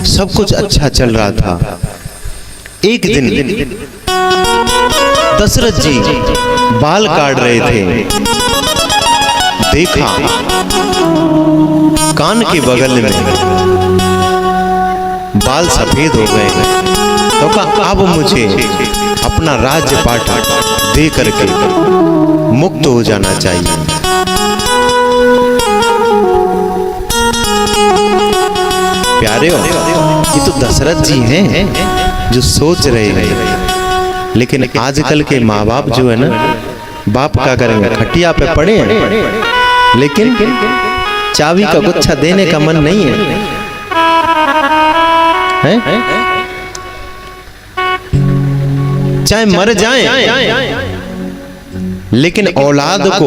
सब कुछ अच्छा चल रहा था। एक दिन दशरथ जी बाल काट रहे थे, देखा कान के बगल में बाल सफेद हो गए। तो कहा अब मुझे अपना राज्य पाठ दे करके मुक्त हो जाना चाहिए। प्यारे हो, ये तो दशरथ जी हैं जो सोच रहे हैं। लेकिन आजकल के माँ बाप जो है ना, बाप क्या करेंगे, खटिया पे पड़े हैं लेकिन चाबी का गुच्छा देने का मन नहीं है? चाहे मर जाएं, लेकिन औलाद को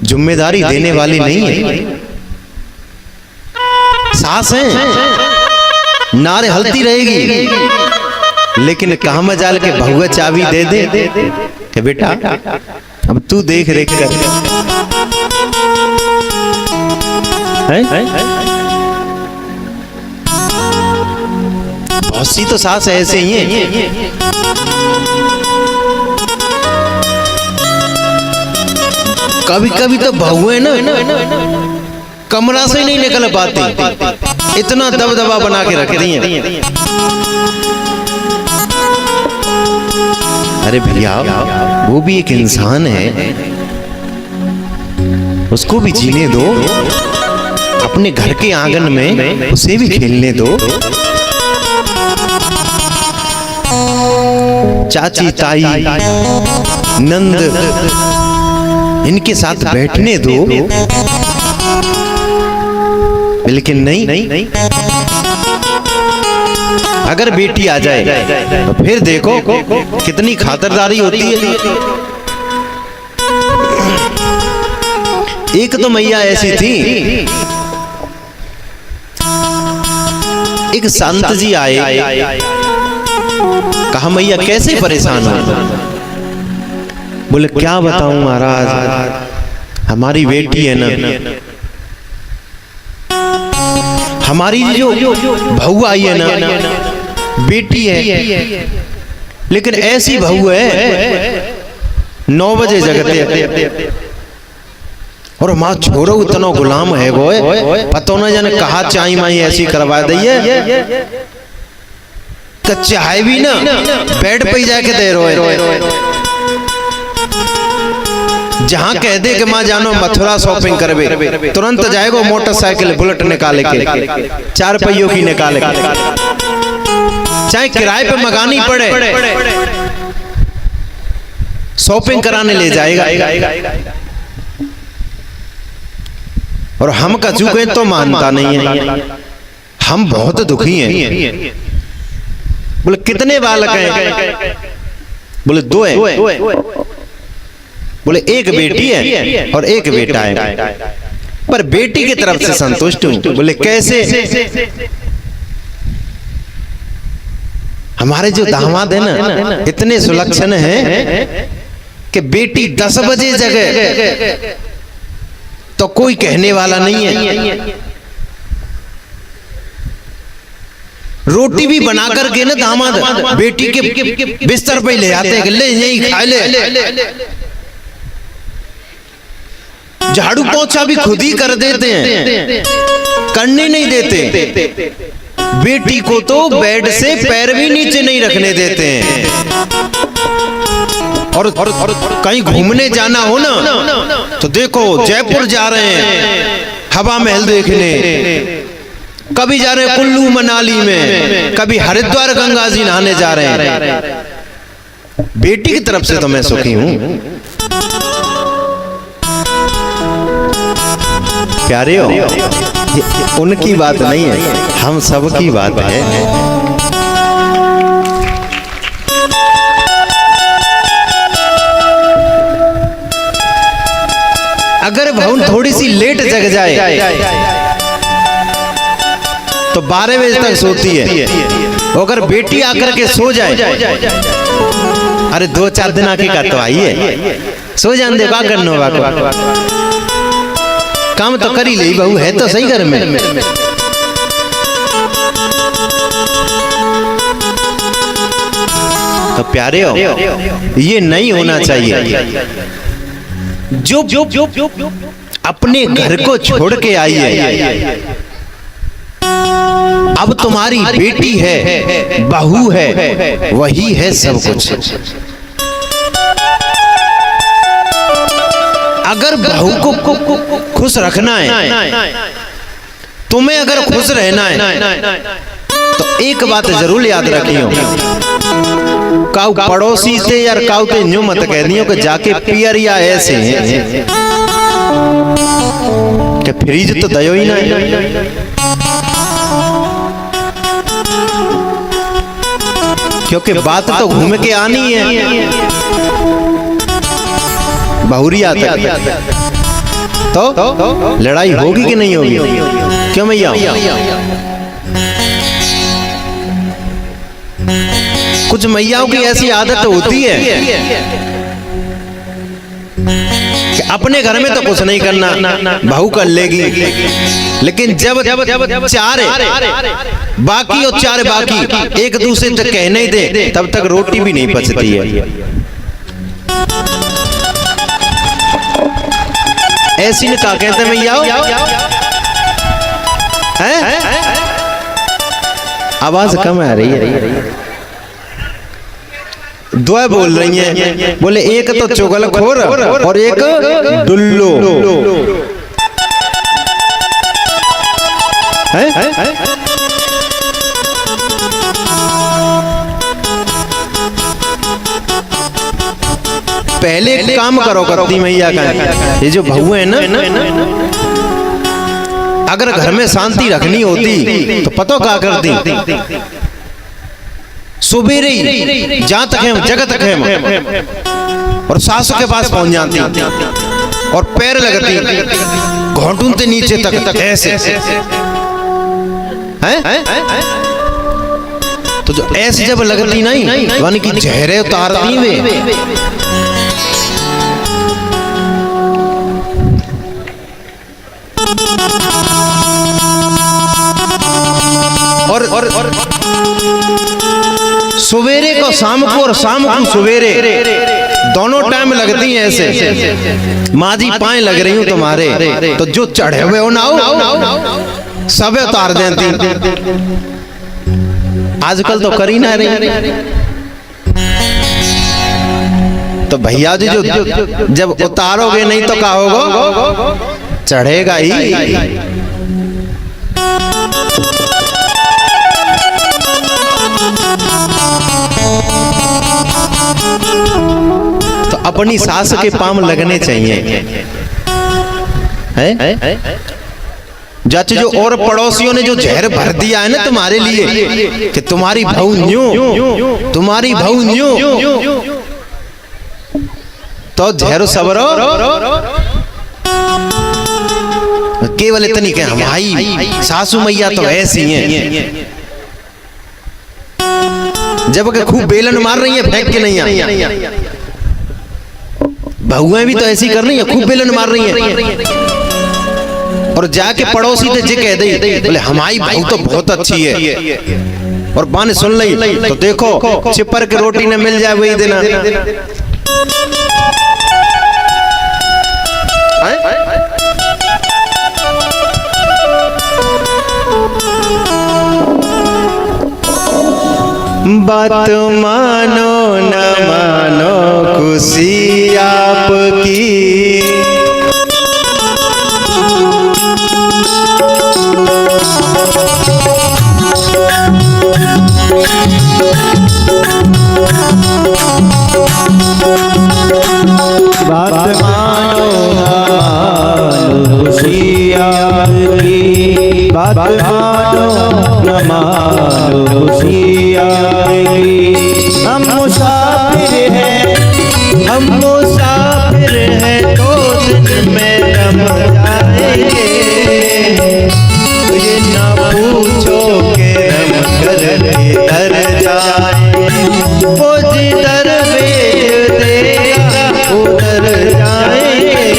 जिम्मेदारी देने वाली नहीं है। सास है, नारे हलती रहेगी, लेकिन कहा मजाल के बहुआ चाबी दे दे कि बेटा अब तू देख रेख कर। बहुत सी तो सास ऐसे ही है। कभी कभी तो बहुएं ना कमरा से ही नहीं निकल पाती, इतना दबदबा बना के रख दी है। अरे भैया, वो भी एक इंसान है, उसको भी जीने दो, अपने घर के आंगन में उसे भी खेलने दो। चाची, ताई, नंद, इनके साथ बैठने दो। लेकिन नहीं, अगर बेटी आ जाए तो फिर देखो कितनी खातिरदारी होती है। एक तो मैया ऐसी थी, एक संत जी आए, कहा मैया कैसे परेशान हो? बोले क्या बताऊं महाराज, हमारी बेटी है ना, हमारी जो बहू आई है ना, बेटी है, लेकिन ऐसी बहू है 9 बजे जगते और माँ छोरो इतना गुलाम है वो, पता न जाने कहा चाई माई ऐसी करवा दी है, चाय भी ना बेड पे ही जाके दे रहे। जहां कह दे कि माँ जानो मथुरा शॉपिंग करवे, तुरंत जाएगा मोटरसाइकिल बुलेट निकाले के, 4 पहियों की निकाले के, चाहे किराए पे मंगानी पड़े, शॉपिंग कराने ले जाएगा। और हम कचूके तो मानता नहीं है, हम बहुत दुखी हैं। बोले कितने बालक हैं? बोले 2 है। बोले एक बेटी है और एक बेटा है, पर बेटी की तरफ से संतुष्ट हूं। बोले कैसे? हमारे जो दामाद है ना, इतने सुलक्षण हैं कि बेटी 10 बजे जगे तो कोई कहने वाला नहीं है। रोटी भी बना करके ना दामाद बेटी के बिस्तर पे ले आते हैं, ले यही खा ले। झाड़ू पोछा भी खुद ही कर देते हैं, करने नहीं देते। बेटी को तो बेड से पैर भी नीचे नहीं रखने देते हैं। और कहीं घूमने जाना हो ना, तो देखो जयपुर जा रहे हैं हवा महल देखने, कभी जा रहे हैं कुल्लू मनाली में, कभी हरिद्वार गंगा जी नहाने जा रहे हैं। बेटी की तरफ से तो मैं सुखी हूं। प्यारे हो, उनकी बात नहीं है, हम सब की बात है। अगर बहू थोड़ी सी लेट जग जाए तो 12 बजे तक सोती है। अगर बेटी आकर के सो जाए, अरे 2-4 दिन आके का तो आई है, सो जान दे, क्या करना होगा, काम तो करी ले, बहू है तो सही घर में। तो प्यारे हो, ये नहीं होना चाहिए। जो अपने घर को छोड़ के आई है, अब तुम्हारी बेटी है, बहू है, वही है सब कुछ। अगर बहू को खुश रखना है, तुम्हें अगर खुश रहना है, तो एक बात जरूर याद रखियो, काऊ पड़ोसी से यार काऊ ते न्यू मत कह दियो कि जाके पियर या ऐसे हैं कि फ्रीज तो दयो ही ना है। क्योंकि बात तो घूम के आनी है बहुरिया तक, तो लड़ाई होगी कि नहीं होगी? क्यों भैया? कुछ मैयाओं की ऐसी आदत होती है कि अपने घर में तो कुछ नहीं करना, बहू कर लेगी, लेकिन जब चार बाकी और चार बाकी एक दूसरे से कह नहीं दे, तब तक रोटी भी नहीं पचती है। ऐसी ने क्या कहते मैयाओ? आवाज कम आ रही है। दो बोल रही हैं, बोले एक तो चुगलखोर और एक डुल्लो है। पहले एक काम करो करती मैया का, ये जो बहू है ना, अगर घर में शांति रखनी होती तो पता क्या करती? सुबेरे जहां तक है जगत तक है और सासू के पास पहुंच जाती और पैर लगती घोटूं से नीचे तक ऐसे हैं। तो जो ऐसे जब लगती नहीं, यानी कि जहरे उतारती वे। और सवेरे को शाम को और शाम को सवेरे, दोनों टाइम लगती हैं ऐसे। माँ जी पाए लग रही हूं तुम्हारे, तो जो चढ़े हुए हो ना सब उतार देती। आजकल तो करी ना रही। तो भैया जी जो जब उतारोगे नहीं तो क्या होगा? चढ़ेगा ही। तो अपनी सास के पाम लगने चाहिए है? जच जो और पड़ोसियों ने जो जहर भर दिया है ना तुम्हारे लिए कि तुम्हारी बहू न्यू, तुम्हारी बहू न्यू, तो जहर सबरो केवल इतनी के हमारी सासू मैया तो ऐसी हैं, जब के खूब बेलन मार रही है फेंक के नहीं आ। बहुएं भी तो ऐसी कर रही है, खूब बेलन मार रही है और जाके पड़ोसी से जे कह दे, बोले हमारी बहू तो बहुत अच्छी है, और बाने सुन ली तो देखो चिपर के रोटी न मिल जाए वही देना। बात मानो न मानो खुशी आपकी, बात मानो न मानो खुशी आपकी, बात मानो न मानो खुशी आपकी। हम मुसाफिर हैं, हम मुसाफिर हैं, तो दिन में रम जाएंगे, ये ना पूछो के रम कर इधर जाएंगे, वो जिधर भेज देगा उधर जाएंगे।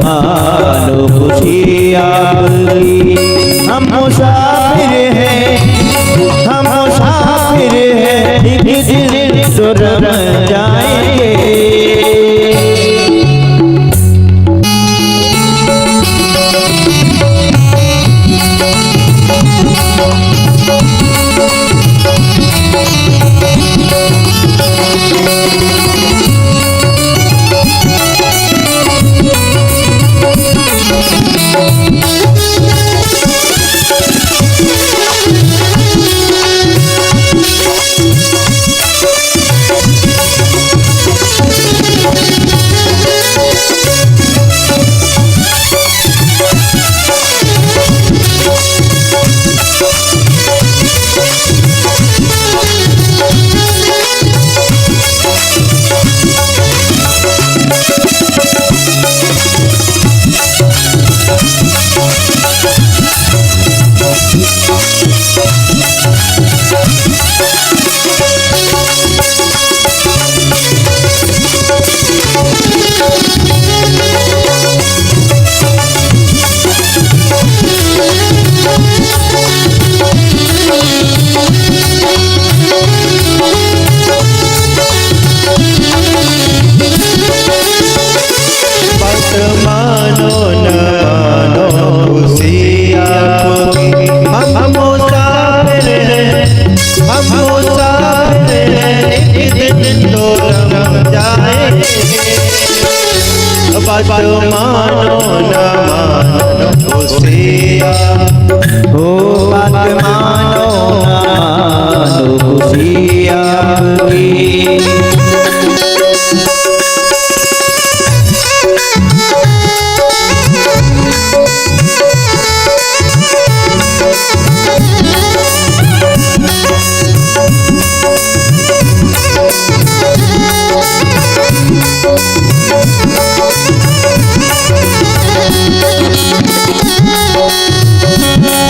मानो खुशी आपकी। हम मुसाफिर हैं, हम मुसाफिर हैं, एक दिन तो रम जाएंगे। बात मानो न मानो खुशी हो, बात मानो न मानो खुशी आपकी।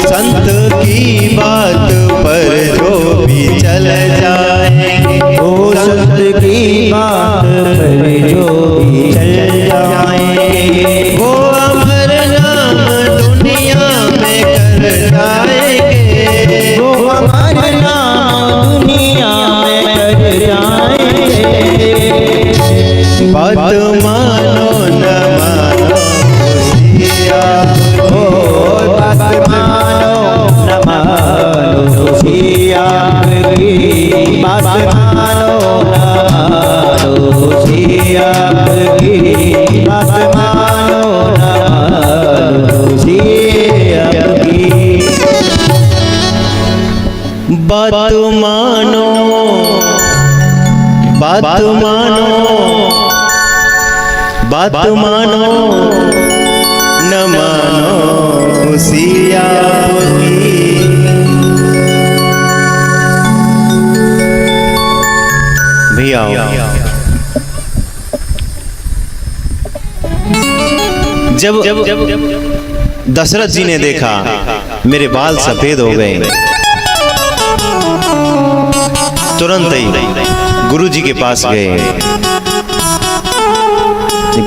संत की बात पर जो भी चल जाए, ओ संत की बात पर जो भी चल जाएंगे, वो अमर नाम दुनिया में कर जाएंगे, वो हमारे नाम दुनिया में कर जाएंगे। बात मानो न मानो खुशी आपकी। बात मानो न मानो खुशी आपकी। बात मानो न मानो खुशी आपकी। बात मानो न मानो खुशी आपकी। बात मानो, बात मानो, बात मानो न मानो खुशी आपकी। भैया जब दशरथ जी ने देखा मेरे बाल सफेद हो गए, तुरंत ही गुरु जी के पास गए।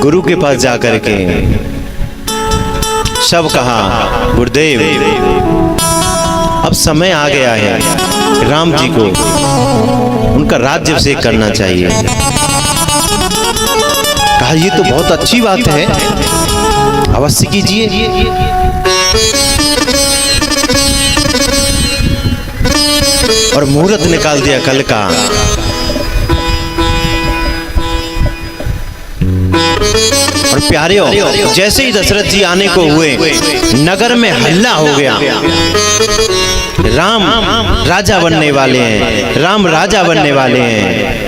गुरु के पास जाकर के सब कहा, गुरुदेव अब समय आ गया है, राम जी को उनका राज्य अभिषेक करना चाहिए। कहा ये तो बहुत अच्छी बात है, अवश्य कीजिए। और मुहूर्त निकाल दिया कल का। और प्यारे जैसे ही दशरथ जी आने को हुए, नगर में हल्ला हो गया, राम राजा बनने वाले हैं, राम राजा बनने वाले हैं।